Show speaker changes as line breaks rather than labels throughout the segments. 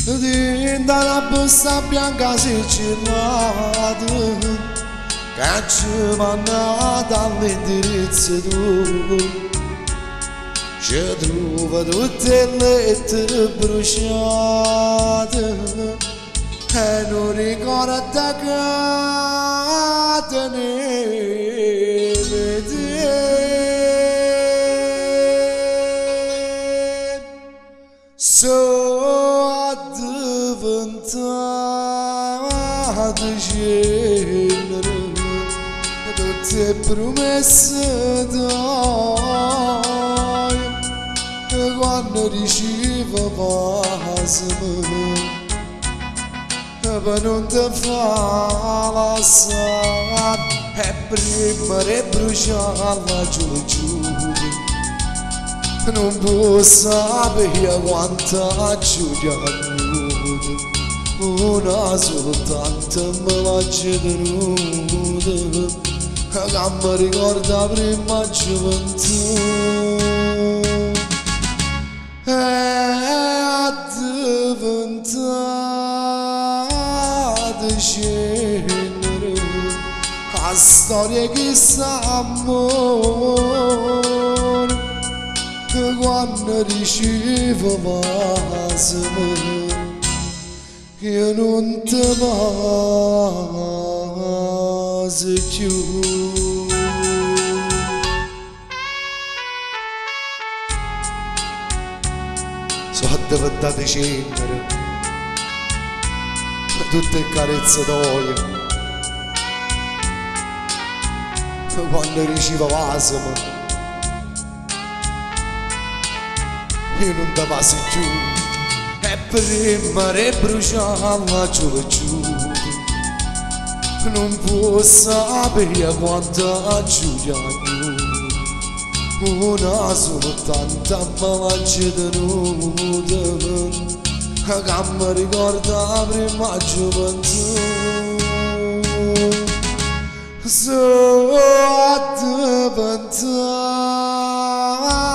Dinda la busta bianca sigillata che ci manda dall'indirizzo tu, ci trova tutte le lettere bruciate e non ricorda che te ne vedi. Diventata cenere tutte promesse d'ai e quando ricevo pasmo per non te fa lasciare e prima di bruciarla giù non può sapere quanta giudia una soltanto me l'ha ceduta che mi ricorda prima gioventù e diventata cenere a storia che sa amore quando ricevo pasmo io non te vasi più. Sono diventate cenere tutte carezze d'olio quando ricevo pasmo io non te vasi più. E prima di bruciarla giù non può sapere quanta giudia una soltanto me l'ha ceduta che mi ricorda prima gioventù sono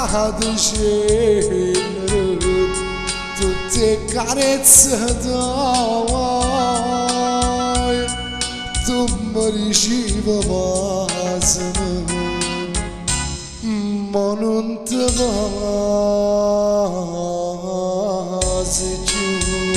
diventata cenere tutte carezze d'ai tu mi ricevi pasmo ma non te vasi giù.